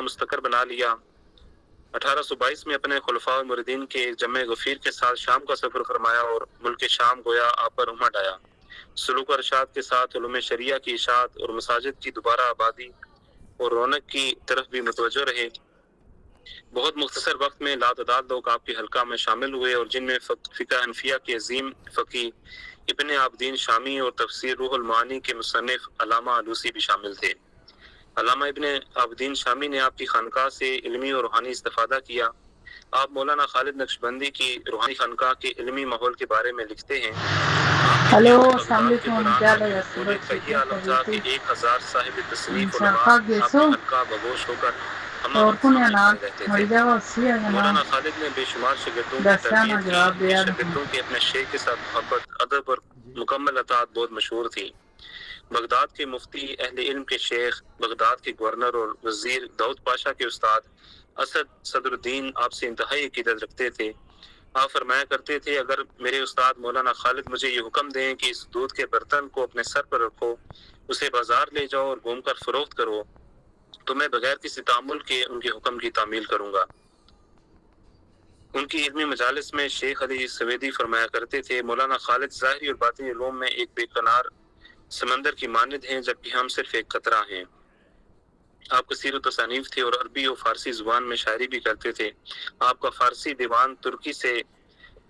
مستقر بنا لیا۔ 1822 میں اپنے خلفاء و مریدین کے ایک جمع غفیر کے ساتھ شام کا سفر فرمایا اور ملک شام گویا آپ پر امٹ آیا۔ سلوک و ارشاد کے ساتھ علوم شریعہ کی اشاعت اور مساجد کی دوبارہ آبادی اور رونق کی طرف بھی متوجہ رہے۔ بہت مختصر وقت میں لاتعداد لوگ آپ کے حلقہ میں شامل ہوئے اور جن میں فقہ حنفیہ کے عظیم فقیہ ابن عابدین شامی اور تفسیر روح المعانی کے مصنف علامہ علوسی بھی شامل تھے۔ علامہ ابن عابدین شامی نے آپ کی خانقاہ سے علمی اور روحانی استفادہ کیا۔ آپ مولانا خالد نقشبندی کی روحانی خانقاہ کے علمی ماحول کے بارے میں لکھتے ہیں۔ ہلو السلام علیکم، کیا لگا صورت سے کیا کہ 1000 صاحب تصنیف انسان علماء پاک آپ دیسو کے حلقہ بگوش ہو کر اور کن سامنے نام کھڑے رہتے تھے۔ مریجا وسیع ہے مولانا نا خالد نے بے شمار شاگردوں کی دستانہ تربیت جواب کی۔ دیا شاگردوں کے اپنے شیخ کے ساتھ محبت، ادب اور مکمل اطاعت بہت مشہور تھی۔ بغداد کے مفتی، اہل علم کے شیخ، بغداد کے گورنر اور وزیر داؤد پاشا کے استاد اسد صدر الدین آپ سے انتہائی عقیدت رکھتے تھے۔ آپ فرمایا کرتے تھے، اگر میرے استاد مولانا خالد مجھے یہ حکم دیں کہ اس دودھ کے برتن کو اپنے سر پر رکھو، اسے بازار لے جاؤ اور گھوم کر فروخت کرو، تو میں بغیر کسی تعامل کے ان کے حکم کی تعمیل کروں گا۔ ان کی علمی مجالس میں شیخ علی سویدی فرمایا کرتے تھے، مولانا خالد ظاہری اور باطنی علوم میں ایک بے کنار سمندر کی مانند ہیں، جبکہ ہم صرف ایک قطرہ ہیں۔ آپ کثیر تصانیف تھے اور عربی اور فارسی زبان میں شاعری بھی کرتے تھے۔ آپ کا فارسی دیوان ترکی سے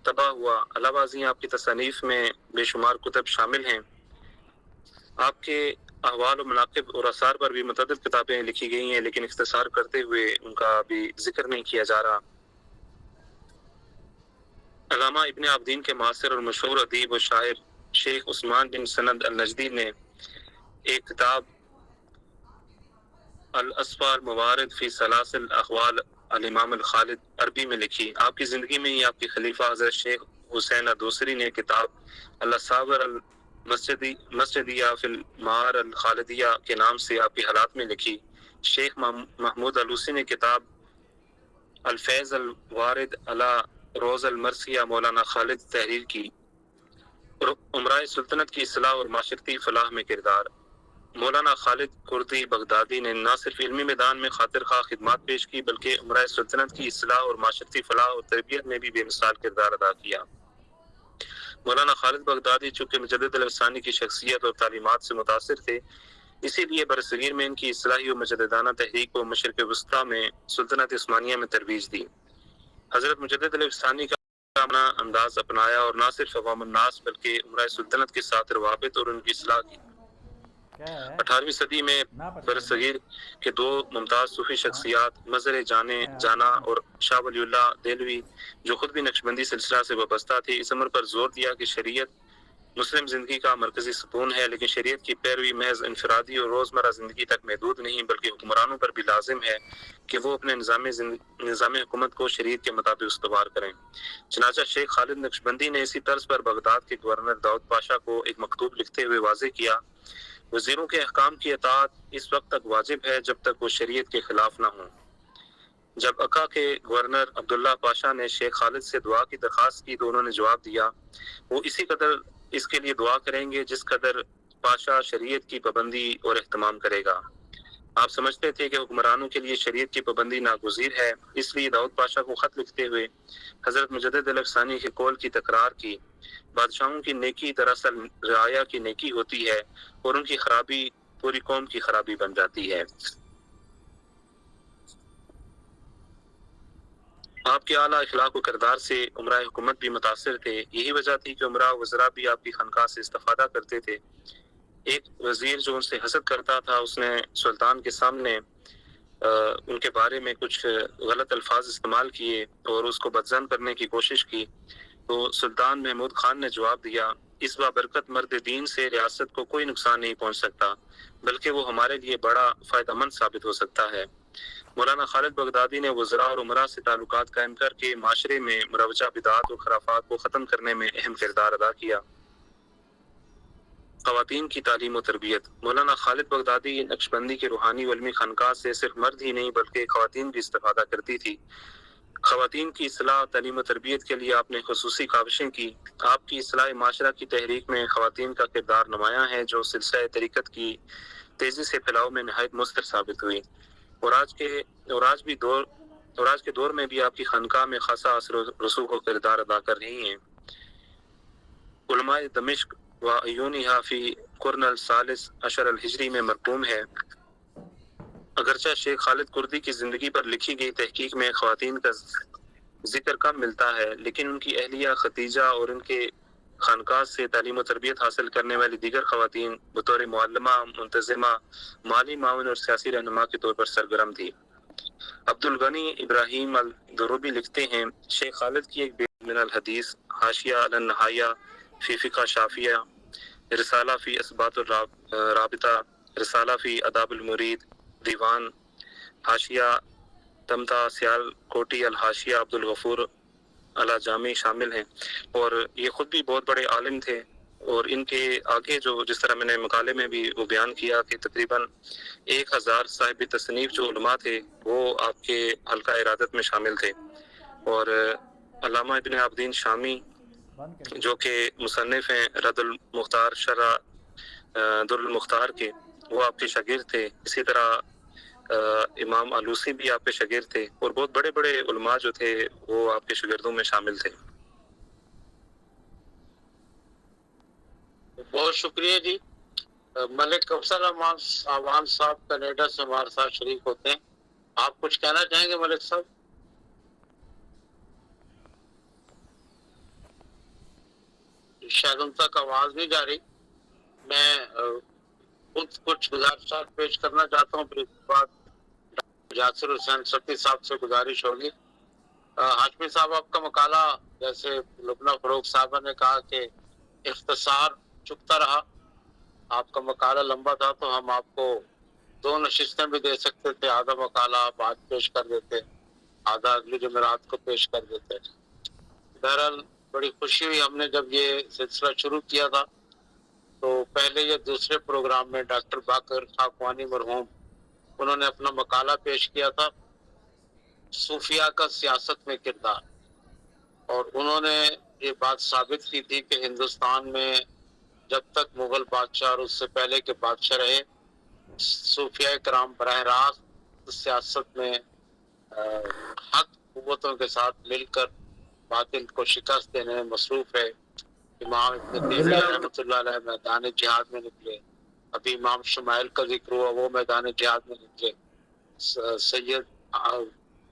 طبع ہوا، علاوہ ازیں آپ کی تصانیف میں بے شمار کتب شامل ہیں۔ آپ کے احوال و مناقب اور آثار پر بھی متعدد کتابیں لکھی گئی ہیں، لیکن اختصار کرتے ہوئے ان کا بھی ذکر نہیں کیا جا رہا۔ علامہ ابن عابدین کے معاصر اور مشہور ادیب و شاعر شیخ عثمان بن سند النجدی نے ایک کتاب الاسفار موارد فی سلاسل احوال الامام الخالد عربی میں لکھی۔ آپ کی زندگی میں ہی آپ کے خلیفہ حضرت شیخ حسین دوسری نے کتاب الاساور المسجدیہ فی المعار الخالدیہ کے نام سے آپ کے حالات میں لکھی۔ شیخ محمود علوسی نے کتاب الفیض الوارد علی روز المرثیہ مولانا خالد تحریر کی۔ امراء سلطنت کی اصلاح اور معاشرتی فلاح میں کردار۔ مولانا خالد کردی بغدادی نے نہ صرف علمی میدان میں خاطر خواہ خدمات پیش کی، بلکہ امراء سلطنت کی اصلاح اور معاشرتی فلاح اور تربیت میں بھی بے مثال کردار ادا کیا۔ مولانا خالد بغدادی چونکہ مجدد الافسانی کی شخصیت اور تعلیمات سے متاثر تھے، اسی لیے برصغیر میں ان کی اصلاحی و مجددانہ تحریک کو مشرق وسطیٰ میں سلطنت عثمانیہ میں ترویج دی۔ حضرت مجدد الافسانی کا اپنا انداز اپنایا اور نہ صرف عوام الناس بلکہ امراء سلطنت کے ساتھ روابط اور ان کی اصلاح کی۔ 18ویں صدی میں برصغیر کے دو ممتاز صوفی شخصیات مظہر جانا اور شاہ ولی اللہ دہلوی، جو خود بھی نقشبندی سلسلہ سے وابستہ تھے، اس امر پر زور دیا کہ شریعت مسلم زندگی کا مرکزی ستون ہے، لیکن شریعت کی پیروی محض انفرادی اور روزمرہ زندگی تک محدود نہیں بلکہ حکمرانوں پر بھی لازم ہے کہ وہ اپنے نظام حکومت کو شریعت کے مطابق استوار کریں۔ چنانچہ شیخ خالد نقشبندی نے اسی طرز پر بغداد کے گورنر داؤد پاشا کو ایک مکتوب لکھتے ہوئے واضح کیا، وزیروں کے احکام کی اطاعت اس وقت تک واجب ہے جب تک وہ شریعت کے خلاف نہ ہوں۔ جب عکا کے گورنر عبداللہ پاشا نے شیخ خالد سے دعا کی درخواست کی تو انہوں نے جواب دیا، وہ اسی قدر اس کے لیے دعا کریں گے جس قدر پاشا شریعت کی پابندی اور اہتمام کرے گا۔ آپ سمجھتے تھے کہ حکمرانوں کے لیے شریعت کی پابندی ناگزیر ہے، اس لیے داؤد پاشا کو خط لکھتے ہوئے حضرت مجدد الافسانی کے قول کی تکرار کی، بادشاہوں کی نیکی دراصل رعایا کی نیکی ہوتی ہے اور ان کی خرابی پوری قوم کی خرابی بن جاتی ہے۔ آپ کے اعلیٰ اخلاق و کردار سے امراء حکومت بھی متاثر تھے، یہی وجہ تھی کہ امراء و وزراء بھی آپ کی خانقاہ سے استفادہ کرتے تھے۔ ایک وزیر جو ان سے حسد کرتا تھا، اس نے سلطان کے سامنے ان کے بارے میں کچھ غلط الفاظ استعمال کیے اور اس کو بدظن کرنے کی کوشش کی، تو سلطان محمود خان نے جواب دیا، اس بابرکت مرد دین سے ریاست کو کوئی نقصان نہیں پہنچ سکتا بلکہ وہ ہمارے لیے بڑا فائدہ مند ثابت ہو سکتا ہے۔ مولانا خالد بغدادی نے وزراء اور امراء سے تعلقات قائم کر کے معاشرے میں مروجہ بدعات اور خرافات کو ختم کرنے میں اہم کردار ادا کیا۔ خواتین کی تعلیم و تربیت۔ مولانا خالد بغدادی نقشبندی کے روحانی و علمی خانقاہ سے صرف مرد ہی نہیں بلکہ خواتین بھی استفادہ کرتی تھی۔ خواتین کی اصلاح تعلیم و تربیت کے لیے آپ نے خصوصی کاوشیں کی۔ آپ کی اصلاح معاشرہ کی تحریک میں خواتین کا کردار نمایاں ہے، جو سلسلہ طریقت کی تیزی سے پھیلاؤ میں نہایت مؤثر ثابت ہوئی۔ اور آج کے دور میں بھی آپ کی خانقاہ میں خاصا اثر و رسوخ و کردار ادا کر رہی ہیں۔ علماء دمشق و عیونہا فی قرن الثالث عشر الہجری میں مرقوم ہے۔ اگرچہ شیخ خالد کردی کی زندگی پر لکھی گئی تحقیق میں خواتین کا ذکر کم ملتا ہے، لیکن ان کی اہلیہ خدیجہ اور ان کے خانقاہ سے تعلیم و تربیت حاصل کرنے والی دیگر خواتین بطور معلمہ، منتظمہ، مالی معاون اور سیاسی رہنما کے طور پر سرگرم تھی۔ عبد الغنی ابراہیم الدروبی لکھتے ہیں، شیخ خالد کی ایک بیت من الحدیث، حاشیہ علی النہایہ فی فقہ شافعیہ، رسالہ فی اثبات الرابطہ، رسالہ فی آداب المرید، دیوان، حاشیہ تمتا سیال کوٹی، الحاشیہ عبد الغفور علی جامی شامل ہیں۔ اور یہ خود بھی بہت بڑے عالم تھے، اور ان کے آگے جو جس طرح میں نے مقالے میں بھی وہ بیان کیا کہ تقریباً 1000 صاحب تصنیف جو علماء تھے وہ آپ کے حلقہ ارادت میں شامل تھے۔ اور علامہ ابن عابدین شامی جو کہ مصنف ہیں رد المختار شرح در المختار کے، وہ آپ کے شاگرد تھے۔ اسی طرح امام آلوسی بھی آپ کے شاگرد تھے، اور بہت بڑے بڑے علماء جو تھے وہ آپ کے شاگردوں میں شامل تھے۔ بہت شکریہ جی۔ ملک افضل امان صاحب کینیڈا سے ہمارے ساتھ شریک ہوتے ہیں، آپ کچھ کہنا چاہیں گے ملک صاحب؟ شاید ان تک آواز نہیں جا رہی۔ میں خود کچھ گزارشات پیش کرنا چاہتا ہوں، پھر اس کے بعد یاسر حسین صفی صاحب سے گزارش ہوگی۔ ہاشمی صاحب، آپ کا مقالہ جیسے لبنہ فروغ صاحبہ نے کہا کہ اختصار چکتا رہا، آپ کا مقالہ لمبا تھا تو ہم آپ کو 2 نشستیں بھی دے سکتے تھے، آدھا مقالہ آپ آج پیش کر دیتے، آدھا اگلی جمعرات کو پیش کر دیتے۔ بہرحال بڑی خوشی ہوئی، ہم نے جب یہ سلسلہ شروع کیا تھا تو پہلے یہ دوسرے پروگرام میں ڈاکٹر باقر خاقوانی مرحوم انہوں نے اپنا مقالہ پیش کیا تھا، صوفیہ کا سیاست میں کردار، اور انہوں نے یہ بات ثابت کی تھی کہ ہندوستان میں جب تک مغل بادشاہ اور اس سے پہلے کے بادشاہ رہے، صوفیہ کرام براہ راست سیاست میں حق قوتوں کے ساتھ مل کر باطل کو شکست دینے میں مصروف ہے۔ امام ابن تیمیہ رحمۃ اللہ علیہ میدان جہاد میں نکلے، ابھی امام شمائل کا ذکر ہوا، وہ میدان جہاد میں نکلے۔ سید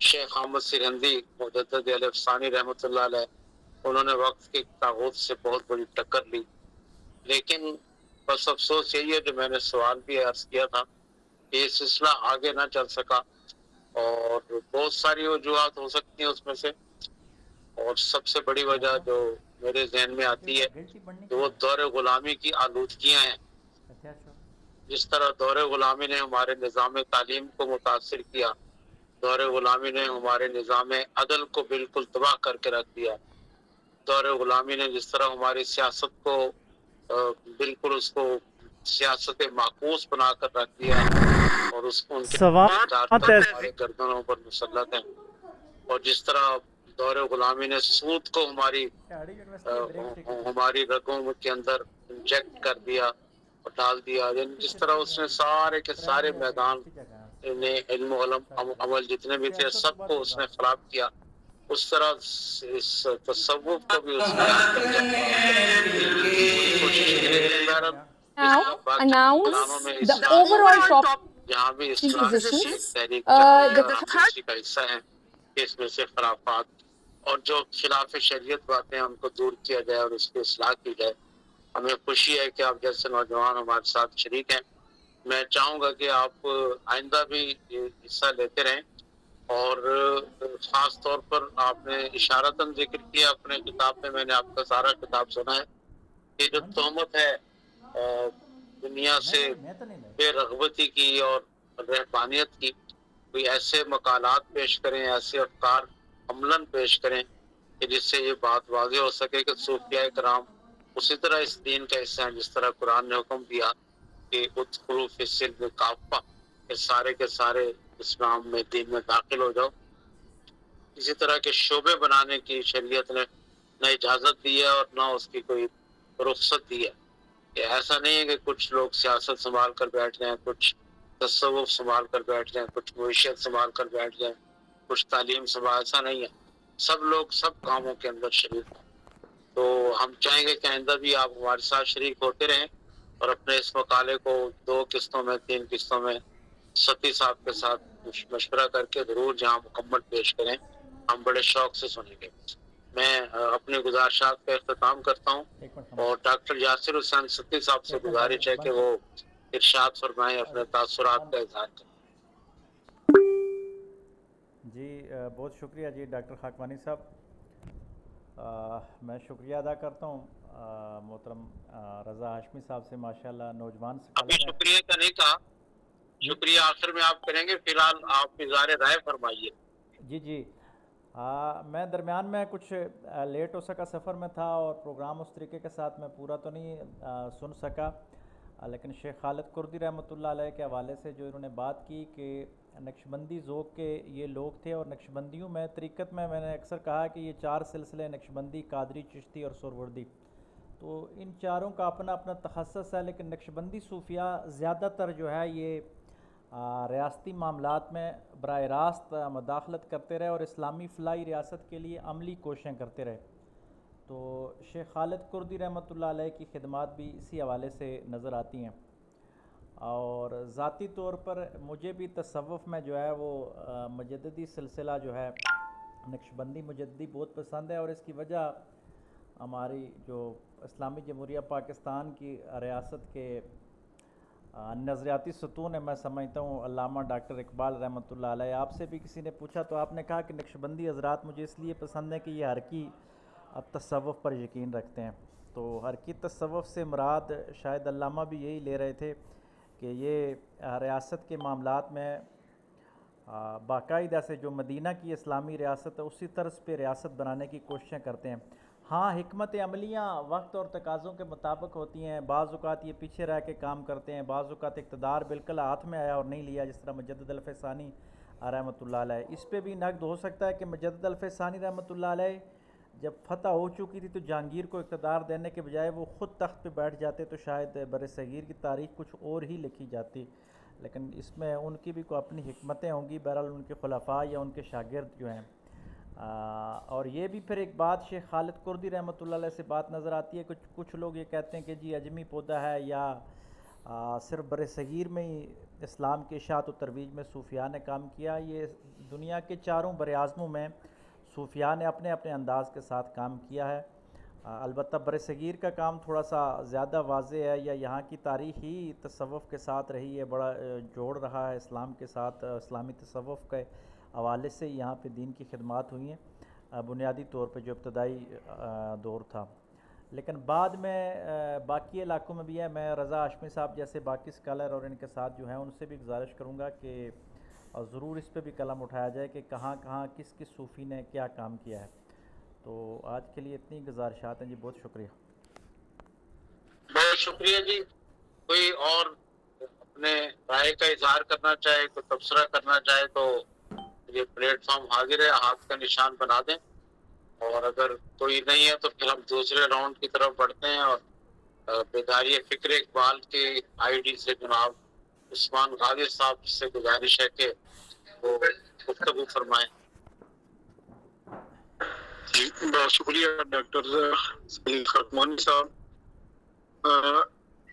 شیخ احمد سرہندی مجدد علیہ ثانی رحمۃ اللہ علیہ، انہوں نے وقت کے طاغوت سے بہت بڑی ٹکر لی، لیکن بس افسوس یہی ہے جو میں نے سوال بھی عرض کیا تھا کہ یہ سلسلہ آگے نہ چل سکا، اور بہت ساری وجوہات ہو سکتی ہیں اس میں سے، اور سب سے بڑی وجہ جو میرے ذہن میں آتی ہے کہ وہ دور غلامی کی آلودگیاں ہیں۔ جس طرح دور غلامی نے ہمارے نظام تعلیم کو متاثر کیا، دور غلامی نے ہمارے نظام عدل کو بالکل تباہ کر کے رکھ دیا، دور غلامی نے جس طرح ہماری سیاست کو بالکل اس کو سیاست معکوس بنا کر رکھ دیا، اور اس کو ان کے ہمارے گردنوں پر مسلط ہیں، اور جس طرح دور غلامی نے سود کو ہماری رگوں کے اندر انجیکٹ کر دیا اور ڈال دیا، یعنی جس طرح اس نے سارے کے سارے میدان علم و عمل جتنے بھی تھے سب کو اس نے خراب کیا، اس طرح اس تصوف کو بھی اس نے کوشش کی۔ announce the overall top جہاں بھی اسلام positions, تحریک کا حصہ ہے، اس میں سے خرافات اور جو خلاف شریعت باتیں ان کو دور کیا جائے اور اس کی اصلاح کی جائے۔ ہمیں خوشی ہے کہ آپ جیسے نوجوان ہمارے ساتھ شریک ہیں۔ میں چاہوں گا کہ آپ آئندہ بھی حصہ لیتے رہیں، اور خاص طور پر آپ نے اشارتاً ذکر کیا اپنے کتاب میں، میں نے آپ کا سارا کتاب سنا ہے، کہ جو تہمت ہے دنیا سے بے رغبتی کی اور رہبانیت کی، کوئی ایسے مقالات پیش کریں، ایسے افکار عملاً پیش کریں کہ جس سے یہ بات واضح ہو سکے کہ صوفیاء کرام اسی طرح اس دین کا حصہ ہیں جس طرح قرآن نے حکم دیا کہ ادخلوا فی السلم کافہ، کہ سارے کے سارے اسلام میں دین میں داخل ہو جاؤ۔ اسی طرح کے شعبے بنانے کی شریعت نے نہ اجازت دی ہے اور نہ اس کی کوئی رخصت دی ہے، کہ ایسا نہیں ہے کہ کچھ لوگ سیاست سنبھال کر بیٹھ جائیں، کچھ تصوف سنبھال کر بیٹھ جائیں، کچھ معیشت سنبھال کر بیٹھ جائیں، کچھ تعلیم سنبھال، ایسا نہیں ہے، سب لوگ سب کاموں کے اندر شریک ہیں۔ تو ہم چاہیں گے کہ آئندہ بھی آپ ہمارے ساتھ شریک ہوتے رہیں اور اپنے اس مقالے کو 2 قسطوں میں 3 قسطوں میں ستی صاحب کے ساتھ مشورہ کر کے ضرور جہاں مکمل پیش کریں، ہم بڑے شوق سے سنیں گے۔ میں اپنے گزارشات کا اختتام کرتا ہوں اور ڈاکٹر یاسر حسین ستی صاحب سے گزارش ہے کہ وہ ارشاد فرمائیں، اپنے تاثرات کا اظہار کریں۔ جی بہت شکریہ جی ڈاکٹر خاکوانی صاحب، میں شکریہ ادا کرتا ہوں محترم رضا ہاشمی صاحب سے، ماشاءاللہ نوجوان ابھی شکریہ کا نہیں کہا، شکریہ آخر میں آپ کریں گے، فی الحال آپ اظہار رائے فرمائیے۔ جی میں درمیان میں کچھ لیٹ ہو سکا، سفر میں تھا اور پروگرام اس طریقے کے ساتھ میں پورا تو نہیں سن سکا، لیکن شیخ خالد کردی رحمۃ اللہ علیہ کے حوالے سے جو انہوں نے بات کی کہ نقشبندی ذوق کے یہ لوگ تھے، اور نقشبندیوں میں طریقت میں نے اکثر کہا کہ یہ 4 سلسلے نقشبندی، قادری، چشتی اور سہروردی، تو ان چاروں کا اپنا اپنا تخصص ہے، لیکن نقشبندی صوفیاء زیادہ تر جو ہے یہ ریاستی معاملات میں براہ راست مداخلت کرتے رہے اور اسلامی فلاحی ریاست کے لیے عملی کوششیں کرتے رہے۔ تو شیخ خالد کردی رحمۃ اللہ علیہ کی خدمات بھی اسی حوالے سے نظر آتی ہیں، اور ذاتی طور پر مجھے بھی تصوف میں جو ہے وہ مجددی سلسلہ جو ہے نقشبندی مجددی بہت پسند ہے، اور اس کی وجہ ہماری جو اسلامی جمہوریہ پاکستان کی ریاست کے نظریاتی ستون ہے، میں سمجھتا ہوں علامہ ڈاکٹر اقبال رحمۃ اللہ علیہ۔ آپ سے بھی کسی نے پوچھا تو آپ نے کہا کہ نقشبندی حضرات مجھے اس لیے پسند ہے کہ یہ حرکی تصوف پر یقین رکھتے ہیں۔ تو حرکی تصوف سے مراد شاید علامہ بھی یہی لے رہے تھے کہ یہ ریاست کے معاملات میں باقاعدہ سے جو مدینہ کی اسلامی ریاست ہے اسی طرز پہ ریاست بنانے کی کوششیں کرتے ہیں۔ ہاں حکمت عملیاں وقت اور تقاضوں کے مطابق ہوتی ہیں، بعض اوقات یہ پیچھے رہ کے کام کرتے ہیں، بعض اوقات اقتدار بالکل ہاتھ میں آیا اور نہیں لیا، جس طرح مجدد الف ثانی رحمۃ اللہ علیہ۔ اس پہ بھی نقد ہو سکتا ہے کہ مجدد الف ثانی رحمۃ اللہ علیہ جب فتح ہو چکی تھی تو جہانگیر کو اقتدار دینے کے بجائے وہ خود تخت پہ بیٹھ جاتے تو شاید بر صغیر کی تاریخ کچھ اور ہی لکھی جاتی، لیکن اس میں ان کی بھی کوئی اپنی حکمتیں ہوں گی، بہرحال ان کے خلفاء یا ان کے شاگرد جو ہیں۔ اور یہ بھی پھر ایک بات شیخ خالد کردی رحمۃ اللہ علیہ سے بات نظر آتی ہے، کچھ لوگ یہ کہتے ہیں کہ جی اجمی پودا ہے یا صرف بر صغیر میں ہی اسلام کی اشاعت و ترویج میں صوفیاء نے کام کیا۔ یہ دنیا کے چاروں بر اعظموں میں صوفیاء نے اپنے اپنے انداز کے ساتھ کام کیا ہے، البتہ بر صغیر کا کام تھوڑا سا زیادہ واضح ہے، یا یہاں کی تاریخ ہی تصوف کے ساتھ رہی ہے، بڑا جوڑ رہا ہے اسلام کے ساتھ، اسلامی تصوف کے حوالے سے یہاں پہ دین کی خدمات ہوئی ہیں بنیادی طور پہ جو ابتدائی دور تھا، لیکن بعد میں باقی علاقوں میں بھی ہے۔ میں رضا ہاشمی صاحب جیسے باقی اسکالر اور ان کے ساتھ جو ہیں ان سے بھی گزارش کروں گا کہ ضرور اس پہ بھی قلم اٹھایا جائے کہ کہاں کہاں کس کس صوفی نے کیا کام کیا ہے۔ تو آج کے لیے اتنی گزارشات ہیں جی، بہت شکریہ۔ بہت شکریہ جی، کوئی اور اپنے رائے کا اظہار کرنا چاہے، کوئی تبصرہ کرنا چاہے تو یہ پلیٹ فارم حاضر ہے، ہاتھ کا نشان بنا دیں، اور اگر کوئی نہیں ہے تو پھر ہم دوسرے راؤنڈ کی طرف بڑھتے ہیں، اور بیداری فکر اقبال کے آئی ڈی سے جناب عثمان غادر صاحب سے گزارش ہے کہ وہ گفتگو فرمائیں۔ جی بہت شکریہ ڈاکٹر سید خاکوانی صاحب۔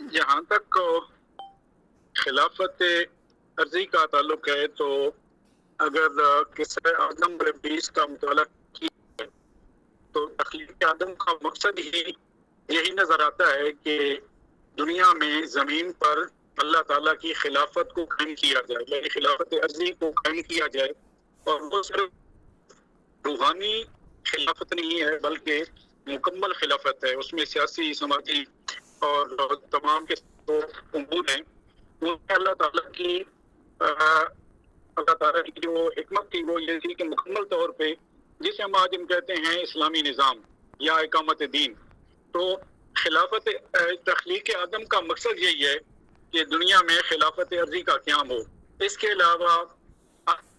جہاں تک خلافت عرضی کا تعلق ہے تو اگر قصہ آدم اور ابلیس کا مطالعہ کیا تو تخلیق آدم کا مقصد ہی یہی نظر آتا ہے کہ دنیا میں زمین پر اللہ تعالیٰ کی خلافت کو قائم کیا جائے، یعنی خلافت عرضی کو قائم کیا جائے، اور وہ صرف روحانی خلافت نہیں ہے بلکہ مکمل خلافت ہے، اس میں سیاسی، سماجی اور تمام کے امور ہیں، وہ اللہ تعالیٰ کی جو حکمت تھی وہ یہ تھی کہ مکمل طور پہ جسے ہم آج کہتے ہیں اسلامی نظام یا اقامت دین، تو خلافت تخلیق آدم کا مقصد یہی ہے کہ دنیا میں خلافت عرضی کا قیام ہو۔ اس کے علاوہ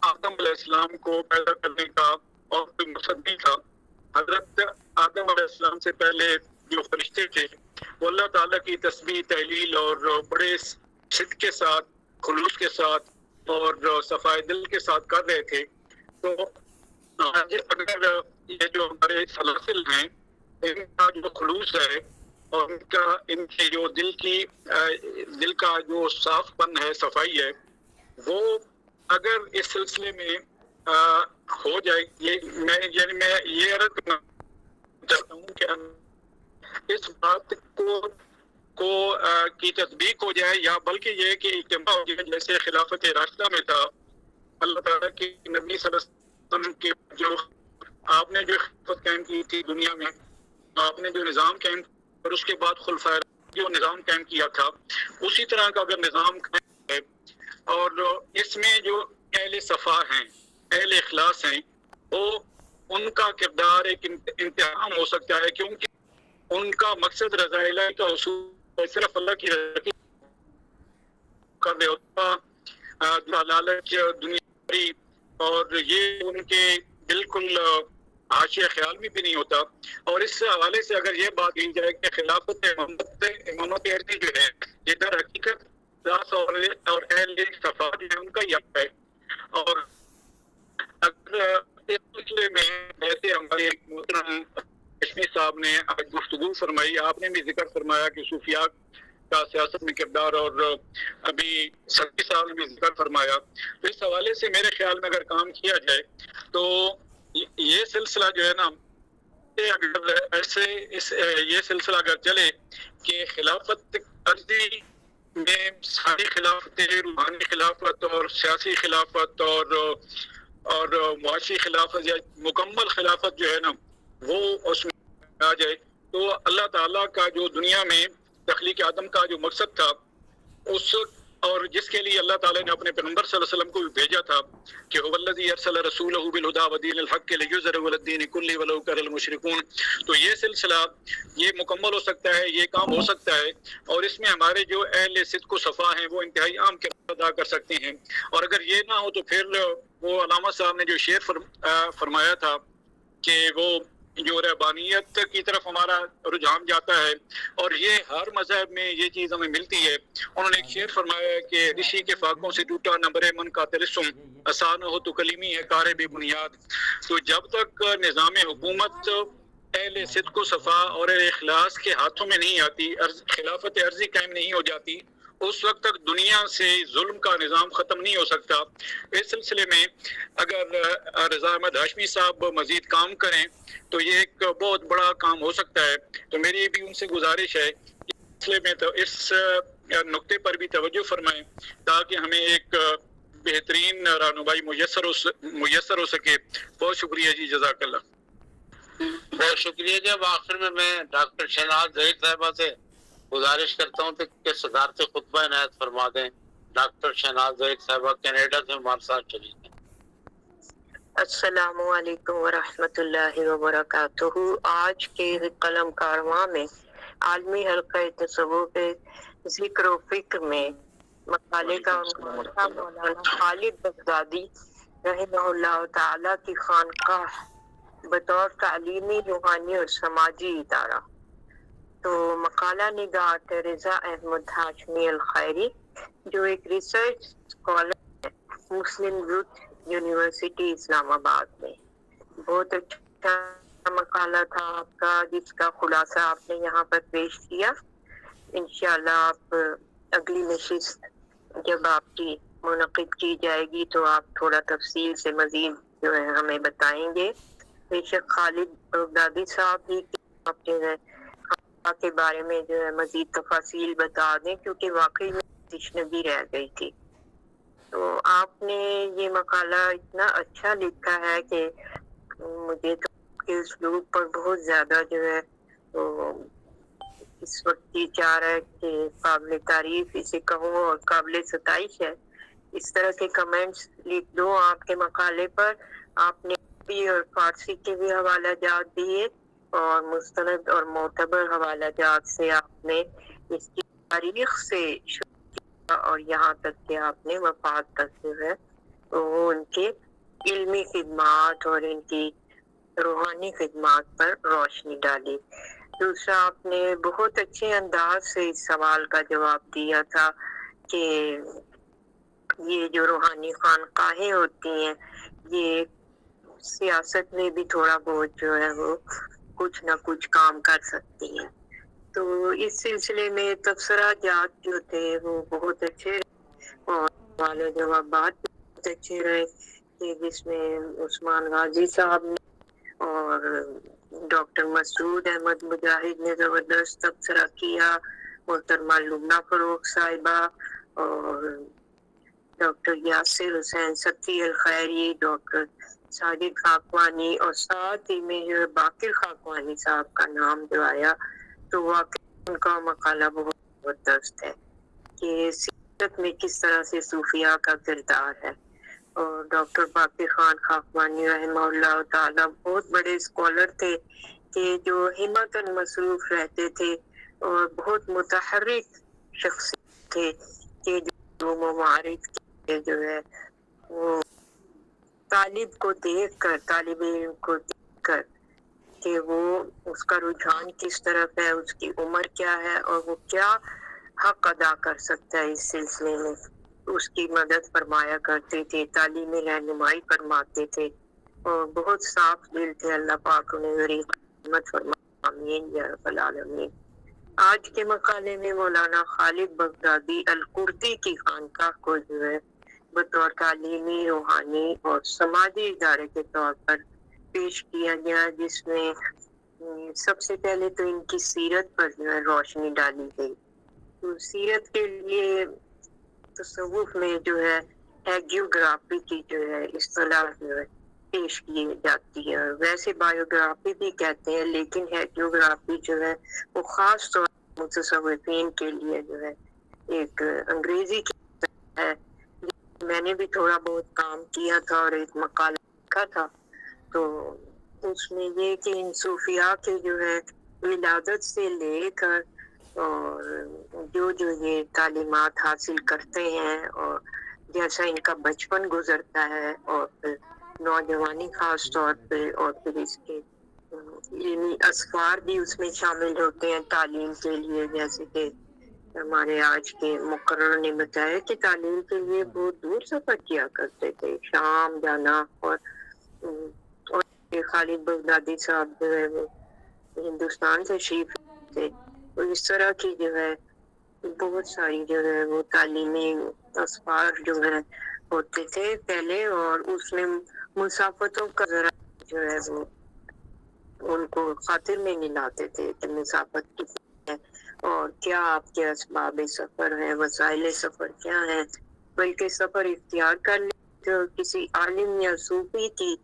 آدم علیہ السلام کو پیدا کرنے کا اور کوئی مقصد نہیں تھا۔ حضرت آدم علیہ السلام سے پہلے جو فرشتے تھے وہ اللہ تعالیٰ کی تسبیح، تحلیل اور بڑے صدق کے ساتھ خلوص کے ساتھ اور صفائی دل کے ساتھ کر رہے تھے. تو آج اگر یہ جو ہمارے سلاسل ہیں ان کا جو خلوص ہے اور ان کے جو دل کا جو صاف پن ہے، صفائی ہے، وہ اگر اس سلسلے میں ہو جائے، میں یہ عرض کرنا چاہتا ہوں کہ اس بات کو کی تصدیق ہو جائے، یا بلکہ یہ کہ اجتماع ہو جائے جیسے خلافت راشدہ میں تھا. اللہ تعالیٰ کے نبی صلی اللہ علیہ وسلم کے جو آپ نے جو خلافت قائم کی تھی دنیا میں، آپ نے جو نظام قائم اور اس کے بعد خلفائے جو نظام قائم کیا تھا، اسی طرح کا اگر نظام قائم ہے اور اس میں جو اہل صفا ہیں، اہل اخلاص ہیں، وہ ان کا کردار ایک امتحان ہو سکتا ہے، کیونکہ ان کا مقصد رضا الہی کا حصول صرف اللہ کی رضا کر رہے ہوتا، لالچ دنیا اور یہ ان کے بالکل حاشیہ خیال میں بھی نہیں ہوتا. اور اس حوالے سے اگر یہ بات کی جائے کہ خلافت امامت ارضی جو ہے یہ در حقیقت راس اور اہل صفا جو ہے ان کا ہی حق ہے. اور اگر اس سلسلے میں جیسے ہمارے محترم کشمیر صاحب نے آج گفتگو فرمائی، آپ نے بھی ذکر فرمایا کہ صوفیاء کا سیاست میں کردار، اور ابھی سبھی صاحب نے بھی ذکر فرمایا، تو اس حوالے سے میرے خیال میں اگر کام کیا جائے تو یہ سلسلہ جو ہے نا، اگر ایسے یہ سلسلہ اگر چلے کہ خلافت عرضی میں ساری خلافتیں، روحانی خلافت اور سیاسی خلافت اور معاشی خلافت یا مکمل خلافت جو ہے نا وہ اس میں آ جائے، تو اللہ تعالیٰ کا جو دنیا میں تخلیق آدم کا جو مقصد تھا، اس اور جس کے لیے اللہ تعالیٰ نے اپنے پیغمبر صلی اللہ علیہ وسلم کو بھی بھیجا تھا کہ هو الذی ارسل رسولہ بالہدی ودین الحق لیظہرہ علی الدین کلہ ولو کرہ المشرکون. تو یہ سلسلہ یہ مکمل ہو سکتا ہے، یہ کام ہو سکتا ہے، اور اس میں ہمارے جو اہل صدق و صفا ہیں وہ انتہائی عام کردار ادا کر سکتے ہیں. اور اگر یہ نہ ہو تو پھر وہ علامہ صاحب نے جو شعر فرمایا تھا کہ وہ جو رہبانیت کی طرف ہمارا رجحان جاتا ہے، اور یہ ہر مذہب میں یہ چیز ہمیں ملتی ہے. انہوں نے ایک شعر فرمایا ہے کہ رشی کے فاقوں سے ٹوٹا نمبر من کا ترسم، آسان ہو تو کلیمی ہے کار بے بنیاد. تو جب تک نظام حکومت اہل صدق و صفا اور اخلاص کے ہاتھوں میں نہیں آتی، خلافت عرضی قائم نہیں ہو جاتی، اس وقت تک دنیا سے ظلم کا نظام ختم نہیں ہو سکتا. اس سلسلے میں اگر رضا احمد ہاشمی صاحب مزید کام کریں تو یہ ایک بہت بڑا کام ہو سکتا ہے. تو میری بھی ان سے گزارش ہے کہ اس سلسلے میں تو اس نقطے پر بھی توجہ فرمائیں تاکہ ہمیں ایک بہترین رہنمائی میسر ہو سکے. بہت شکریہ جی، جزاک اللہ. بہت شکریہ. جب آخر میں ڈاکٹر شہناز ظہیر صاحبہ سے گزارش کرتا ہوں کہ صدارت خطبہ عنایت فرما دیں. ڈاکٹر شہناز ظہیر صاحبہ کینیڈا سے ہمارے ساتھ چلی گئیں. السلام علیکم ورحمۃ اللہ وبرکاتہ. آج کے قلم کارواں میں عالمی حلقہ تصوف ذکر و فکر میں مقالے کا عنوان مولانا خالد بغدادی رحمہ اللہ تعالی کی خانقاہ بطور تعلیمی، روحانی اور سماجی ادارہ. تو مقالہ نگار رضا احمد ہاشمی الخیری جو ایک ریسرچ اسکالر ہے مسلم یوتھ یونیورسٹی اسلام آباد میں. بہت اچھا مقالہ تھا آپ کا، جس کا خلاصہ آپ نے یہاں پر پیش کیا. انشاءاللہ آپ اگلی نشست جب آپ کی منعقد کی جائے گی تو آپ تھوڑا تفصیل سے مزید جو ہے ہمیں بتائیں گے. بے شک خالد بغدادی صاحب بھی آپ جو ہے کے بارے میں جو ہے مزید تفاصیل بتا دیں، کیونکہ واقعی میں تشنگی رہ گئی تھی. تو آپ نے یہ مقالہ اتنا اچھا لکھا ہے کہ مجھے تو کے اسلوب پر بہت زیادہ جو ہے اس وقت یہ چاہ رہا ہے کہ قابل تعریف اسے کہوں اور قابل ستائش ہے. اس طرح کے کمنٹس لکھ دو آپ کے مقالے پر. آپ نے عربی اور فارسی کے بھی حوالہ جات دیے اور مستند اور معتبر حوالہ جات سے آپ نے اس کی تاریخ سے شروع کیا اور یہاں تک کہ آپ نے وفات تک جو ہے وہ ان کے علمی خدمات اور ان کی روحانی خدمات پر روشنی ڈالی. دوسرا، آپ نے بہت اچھے انداز سے اس سوال کا جواب دیا تھا کہ یہ جو روحانی خانقاہیں ہوتی ہیں یہ سیاست میں بھی تھوڑا بہت جو ہے وہ کچھ نہ کچھ کام کر سکتی ہیں. تو اس سلسلے میں تبصرہ جات جو تھے وہ بہت اچھے اور سوال و جوابات بہت اچھے رہے کہ جس میں عثمان غازی صاحب نے اور ڈاکٹر مسعود احمد مجاہد نے زبردست تبصرہ کیا، محترمہ لبنہ فروخ صاحبہ اور ڈاکٹر یاسر حسین ستی الخیری، ڈاکٹر ساجد خاکوانی اور ساتھ ہی میں جو باقر خاکوانی صاحب کا نام جو آیا تو واقعی ان کا مقالہ بہت زبردست ہے کہ سیاست میں کس طرح سے صوفیاء کا کردار ہے. اور ڈاکٹر باقر خان خاکوانی رحمہ اللہ تعالیٰ بہت بڑے اسکالر تھے کہ جو ہمتاً مصروف رہتے تھے اور بہت متحرک شخصیت تھے کہ جو ممالک کے جو ہے وہ طالب کو دیکھ کر، طالب علم کو دیکھ کر کہ وہ اس کا رجحان کس طرف ہے، اس کی عمر کیا ہے اور وہ کیا حق ادا کر سکتا ہے اس سلسلے میں، اس کی مدد فرمایا کرتے تھے، تعلیمی رہنمائی فرماتے تھے اور بہت صاف دل تھے. اللہ پاک انہیں غریب رحمت فرمائے، آمین یا رب العالمین. آج کے مقالے میں مولانا خالد بغدادی القرطی کی خانقاہ کو جو ہے بطور تعلیمی، روحانی اور سماجی ادارے کے طور پر پیش کیا گیا، جس میں سب سے پہلے تو ان کی سیرت پر جو ہے روشنی ڈالی گئی. تو سیرت کے لیے تصوف میں جو ہے ہیگیوگرافی کی جو ہے اصطلاح جو ہے پیش کی جاتی ہے. ویسے بایوگرافی بھی کہتے ہیں لیکن ہیگیوگرافی جو ہے وہ خاص طور پر متصوفین کے لیے جو ہے ایک انگریزی کی ہے. میں نے بھی تھوڑا بہت کام کیا تھا اور ایک مقالہ لکھا تھا، تو اس میں یہ کہ ان صوفیاء کے جو ہے ولادت سے لے کر اور جو یہ تعلیمات حاصل کرتے ہیں اور جیسا ان کا بچپن گزرتا ہے اور پھر نوجوانی خاص طور پہ اور پھر اس کے علمی اسفار بھی اس میں شامل ہوتے ہیں تعلیم کے لیے. جیسے کہ ہمارے آج کے مقرر نے بتایا کہ تعلیم کے لیے بہت دور سفر کیا کرتے تھے، شام جانا، اور خالد بغدادی صاحب جو ہے وہ ہندوستان سے تشریف تھے. تو اس طرح کی جو ہے بہت ساری جو ہے وہ تعلیمی اسفار جو ہے ہوتے تھے پہلے، اور اس میں مسافتوں کا ذرا جو ہے وہ ان کو خاطر میں نہیں لاتے تھے کہ مسافت کتنی ہے اور کیا آپ کے اسباب سفر ہیں، وسائل سفر کیا ہیں، بلکہ سفر اختیار کر لیں جو کسی عالم یا صوفی کی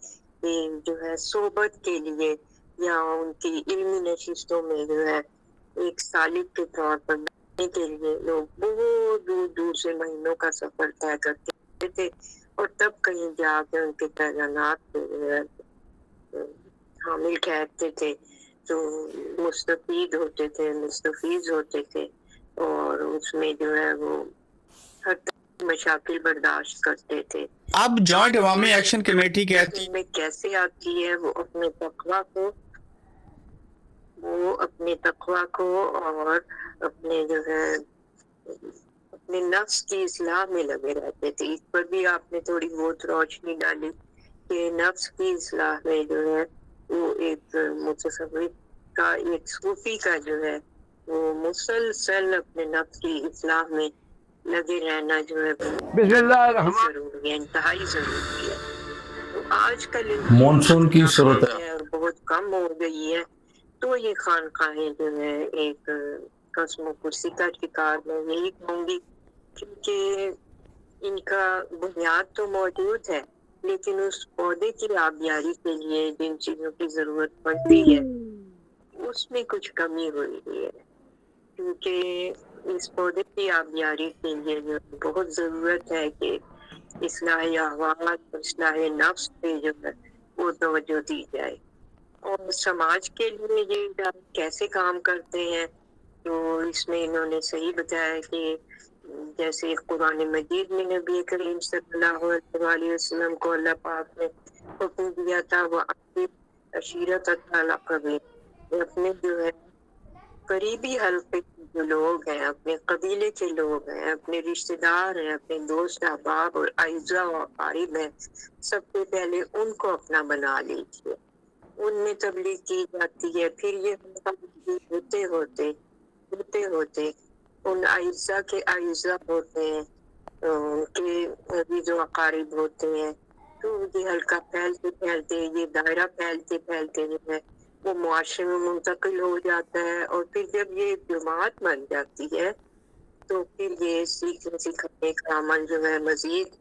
جو ہے صحبت کے لیے یا ان کی علمی نشستوں میں جو ہے ایک سالک کے طور پر جانے کے لیے لوگ بہت دور دور سے مہینوں کا سفر طے کرتے تھے اور تب کہیں جا کے ان کے پیغامات جو ہے حامل ٹھہرتے تھے تو مستفید ہوتے تھے، مستفیض ہوتے تھے اور اس میں جو ہے وہ ہر طرح مشاکل برداشت کرتے تھے. اب جوائنٹ عوامی ایکشن کمیٹی کہتی میں کیسے آتی ہے وہ اپنے تقویٰ کو اور اپنے جو ہے اپنے نفس کی اصلاح میں لگے رہتے تھے. اس پر بھی آپ نے تھوڑی بہت روشنی ڈالی کہ نفس کی اصلاح میں جو ہے وہ ایک متصوف کا، ایک صوفی کا جو ہے وہ مسلسل اپنے نفس کی اصلاح میں لگے رہنا جو ہے بسم اللہ الرحمن ضروری ہے، انتہائی ضروری ہے. تو آج کل مونسون کی صورت ہے اور بہت کم ہو گئی ہے، تو یہ خانقاہیں جو ہے ایک قسم و کرسی کا شکار میں یہی کہوں گی، کیونکہ ان کا بنیاد تو موجود ہے لیکن اس پودے کی آبیاری کے لیے جن چیزوں کی ضرورت پڑتی ہے اس میں کچھ کمی ہوئی ہے، کیونکہ اس پودے کی آبیاری کے لیے جو بہت ضرورت ہے کہ اصلاح احوال، اصلاح نفس پہ جو ہے وہ توجہ دی جائے. اور سماج کے لیے یہ کیسے کام کرتے ہیں تو اس میں انہوں نے صحیح بتایا کہ جیسے قرآن مجید میں نبی کریم صلی اللہ علیہ وسلم کو اللہ پاک نے حکم دیا تھا وہ عشیرت الاقربین، اپنے جو ہے قریبی حلقے جو لوگ ہیں، اپنے قبیلے کے لوگ ہیں، اپنے رشتہ دار ہیں، اپنے دوست احباب اور اعزاء و اقارب ہیں، سب سے پہلے ان کو اپنا بنا لیجیے، ان میں تبلیغ کی جاتی ہے. پھر یہ ہوتے ہوتے ان اعزاء کے اعزاء ہوتے ہیں، ان کے عزیز و اقارب ہوتے ہیں، تو یہ حلقہ پھیلتے یہ دائرہ پھیلتے جو ہے وہ معاشرے میں منتقل ہو جاتا ہے. اور پھر جب یہ جماعت بن جاتی ہے تو پھر یہ سیکھنے سکھانے کا عمل جو ہے مزید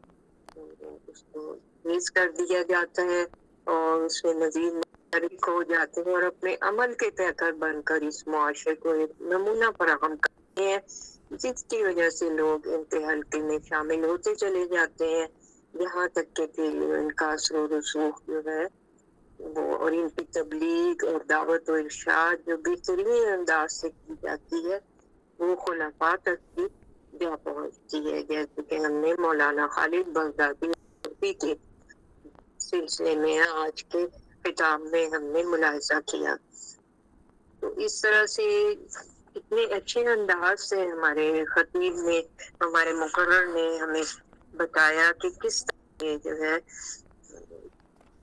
اس کو تیز کر دیا جاتا ہے اور اس میں مزید مشترک ہو جاتے ہیں اور اپنے عمل کے پیکر بن کر اس معاشرے کو ایک نمونہ فراہم کرتے ہیں، جس کی وجہ سے لوگ ان کے حلقے میں شامل ہوتے چلے جاتے ہیں، یہاں تک کہ پھر ان کا اثر و رسوخ جو ہے وہ اور ان کی تبلیغ اور دعوت و ارشاد جو بہترین انداز سے کی جاتی ہے وہ خلفاء تک بھی جا پہنچتی ہے، جیسے کہ ہم نے مولانا خالد بغدادی کے سلسلے میں آج کے خطاب میں ہم نے ملاحظہ کیا. تو اس طرح سے اتنے اچھے انداز سے ہمارے خطیب نے، ہمارے مقرر نے ہمیں بتایا کہ کس طرح جو ہے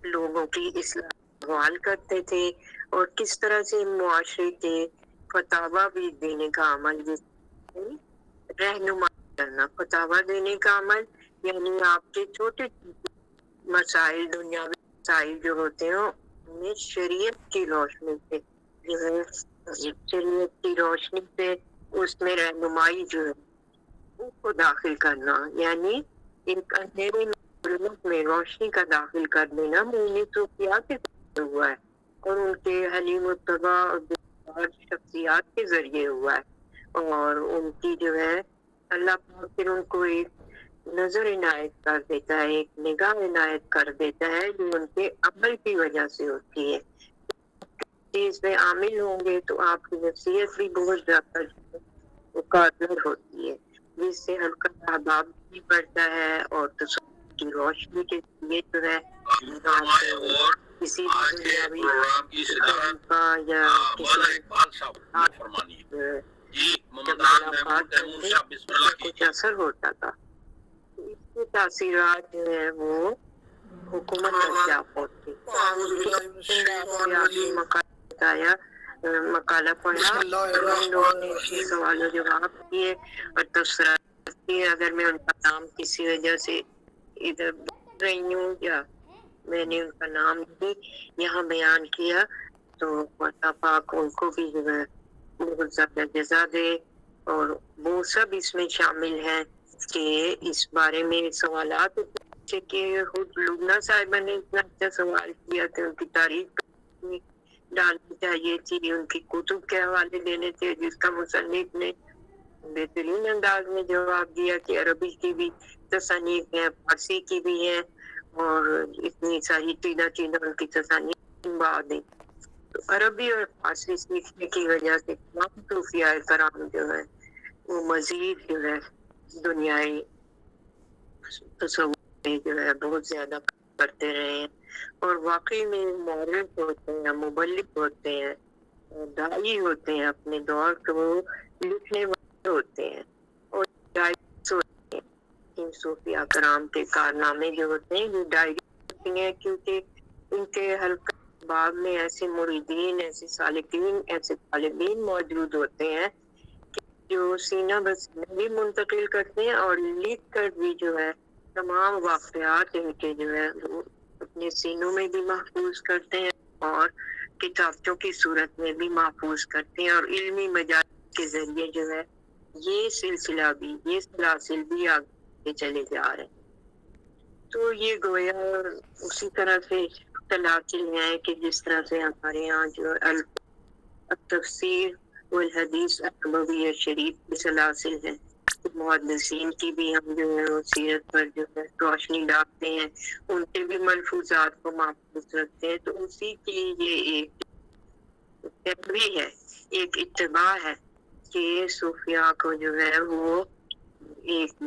لوگوں کی اصلاح حوال کرتے تھے اور کس طرح سے معاشرے کے فتاوی بھی دینے کا عمل، جس رہنمائی کرنا، فتاوی دینے کا عمل یعنی آپ کے چھوٹے مسائل، دنیاوی مسائل جو ہوتے ہیں انہیں شریعت کی روشنی سے جو ہے، شریعت کی روشنی سے اس میں رہنمائی جو ہے اس کو داخل کرنا، یعنی ایک اندھیرے میں روشنی کا داخل کر دینا مومن صوفیات سے ہوا ہے اور ان کے حلیم الطبع اور شخصیات کے ذریعے ہوا ہے، اور ان کی جو ہے اللہ پاک پھر ان کو ایک نظر عنایت کر دیتا ہے، ایک نگاہ عنایت کر دیتا ہے جو ان کے عمل کی وجہ سے ہوتی ہے. چیز میں عامل ہوں گے تو آپ کی نصیحت بھی بہت زیادہ کارگر ہوتی ہے، جس سے حلقہ احباب بھی بڑھتا ہے اور تصوف کی روشنی کے لیے جو ہے کسی دنیاوی کا یا کچھ اثر ہوتا تھا، اس کی تاثیرات جو ہے وہ حکومت تک جا پہنچتی. بتایا مقالہ پڑھا، ہم لوگوں نے اس کے سوال و جواب کیے اور تبصرہ کیے. اگر میں ان کا نام کسی وجہ سے ادھر بول رہی ہوں یا میں نے ان کا نام بھی یہاں بیان کیا تو خدا پاک ان کو بھی جو ہے بہت زیادہ جزا دے. اور وہ سب اس میں شامل ہیں کہ اس بارے میں سوالات کہ خود لبنہ صاحبہ نے اتنا اچھا سوال کیا کہ ان کی تاریخ ڈالنی چاہیے تھی، ان کی کتب کے حوالے دینے تھے، جس کا مصنف نے بہترین انداز میں جواب دیا کہ عربی کی بھی تصانیف ہیں، فارسی کی بھی ہیں اور اتنی ساری چیدہ ان کی تصانیف بعد ہیں. تو عربی اور فارسی سیکھنے کی وجہ سے تمام صوفیاء کرام جو ہے وہ مزید جو ہے دنیائی تصور میں جو ہے بہت زیادہ کرتے رہے ہیں اور واقعی میں مورخ ہوتے ہیں، مبلغ ہوتے ہیں، داعی ہوتے ہیں، اپنے دور کو لکھنے والے ہوتے ہیں اور ڈائریز ہوتے ہیں. ان صوفیاء کرام کے کارنامے جو ہوتے ہیں یہ ڈائری ہوتی ہیں، کیونکہ ان کے حلقہ باب میں ایسے مریدین، ایسے سالکین، ایسے طالبین موجود ہوتے ہیں جو سینہ بسینہ بھی منتقل کرتے ہیں اور لکھ کر بھی جو ہے تمام واقعات ان کے جو ہے وہ اپنے سینوں میں بھی محفوظ کرتے ہیں اور کتابچوں کی صورت میں بھی محفوظ کرتے ہیں اور علمی مجالس کے ذریعے جو ہے یہ سلسلہ بھی، یہ سلاسل بھی آگے چلے جا رہے ہیں. تو یہ گویا اسی طرح سے سلاسل ہیں کہ جس طرح سے ہمارے یہاں جو التفسیر والحدیث النبوی شریف کی سلاسل ہیں، محدثین کی بھی ہم جو ہے سیرت پر جو ہے روشنی ڈالتے ہیں، ان کے بھی ملفوظات کو محفوظ رکھتے ہیں. تو اسی کی یہ ایک تحریک ہے، ایک اتباع ہے کہ صوفیاء کو جو ہے وہ ایک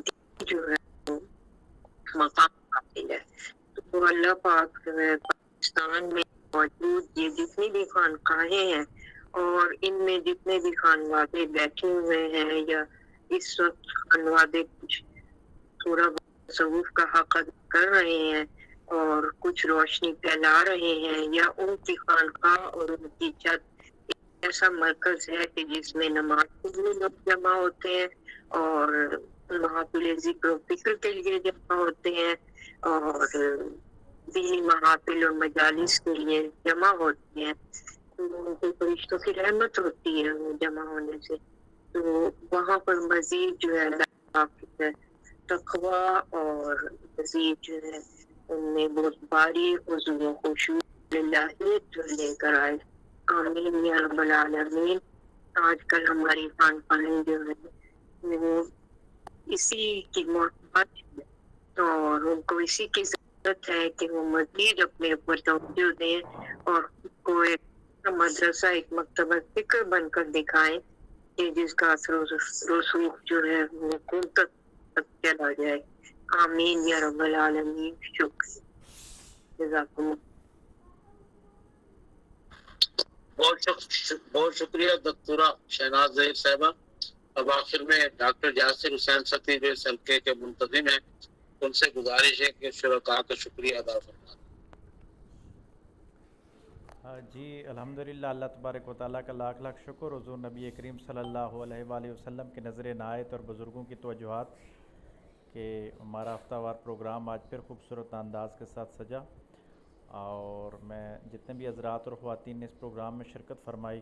جو ہے مقام حاصل ہے. تو اللہ پاک جو ہے پاکستان میں موجود یہ جتنی بھی خانقاہیں ہیں اور ان میں جتنے بھی خانوادے بیٹھے ہوئے ہیں یا اس وقت خانوادے کچھ تھوڑا تصوف کا حق ادا کر رہے ہیں اور کچھ روشنی پھیلا رہے ہیں، یا ان کی خانقاہ اور ان کی چھت ایسا مرکز ہے کہ جس میں نماز کے لیے لوگ جمع ہوتے ہیں اور محافل ذکر و فکر کے لیے جمع ہوتے ہیں اور دینی محافل اور مجالس کے لیے جمع ہوتے ہیں، تو ان کے فرشتوں کی رحمت ہوتی ہے وہ جمع ہونے سے، تو وہاں پر مزید جو ہے اللہ حافظ ہے تقوی اور مزید جو ہے ان میں بہت باری حضور و خشوع للہیت جو لے کر آئے. آمین یا رب العالمین. آج کل ہماری خانقاہیں جو ہے وہ اسی کی محبت ہے اور ان کو اسی کی ضرورت ہے کہ وہ مزید اپنے اوپر توجہ دیں اور خود کو ایک مدرسہ ایک مکتبہ فکر بن کر دکھائیں کہ جس کا اثر و رسوخ جو ہے وہ کن تک چلا جائے. آمین یا رب العالمین. شکریہ. جزاکم اللہ. بہت شکریہ دکتورہ شہناز ظہیر صاحبہ. اب آخر میں ڈاکٹر جاسر حسین ستی جو اس حلقے کے منتظم ہیں ان سے گزارش ہے کہ شرکاء کا شکریہ ادا فرمائیں. جی الحمدللہ، اللہ تبارک و تعالیٰ کا لاکھ لاکھ شکر. حضور نبی کریم صلی اللہ علیہ وآلہ وسلم کے نظر عنایت اور بزرگوں کی توجہات کہ ہمارا ہفتہ وار پروگرام آج پھر خوبصورت انداز کے ساتھ سجا، اور میں جتنے بھی حضرات اور خواتین نے اس پروگرام میں شرکت فرمائی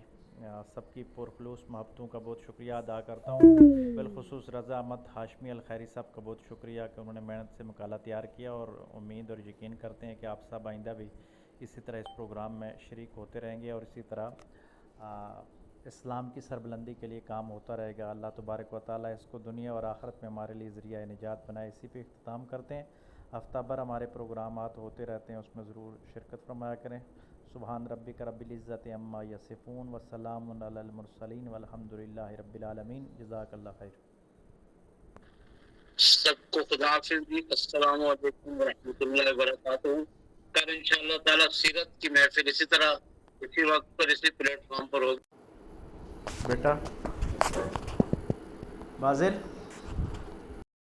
سب کی پرخلوص محبتوں کا بہت شکریہ ادا کرتا ہوں. بالخصوص رضا احمد ہاشمی الخیری صاحب کا بہت شکریہ کہ انہوں نے محنت سے مقالہ تیار کیا، اور امید اور یقین کرتے ہیں کہ آپ سب آئندہ بھی اسی طرح اس پروگرام میں شریک ہوتے رہیں گے اور اسی طرح اسلام کی سربلندی کے لیے کام ہوتا رہے گا. اللہ تبارک و تعالیٰ اس کو دنیا اور آخرت میں ہمارے لیے ذریعہ نجات بنائے. اسی پہ اختتام کرتے ہیں. ہفتہ بھر ہمارے پروگرامات ہوتے رہتے ہیں، اس میں ضرور شرکت فرمایا کریں. سبحان ربک رب العزت عما یصفون وسلام علی المرسلین والحمد للہ رب العالمین. جزاک اللہ خیر. سب کو خدا حافظ جی. السلام علیکم ورحمۃ اللہ وبرکاتہ. کل انشاءاللہ تعالیٰ سیرت کی محفل اسی طرح اسی وقت پر اسی پلیٹ فارم پر ہوگی. بیٹا بازل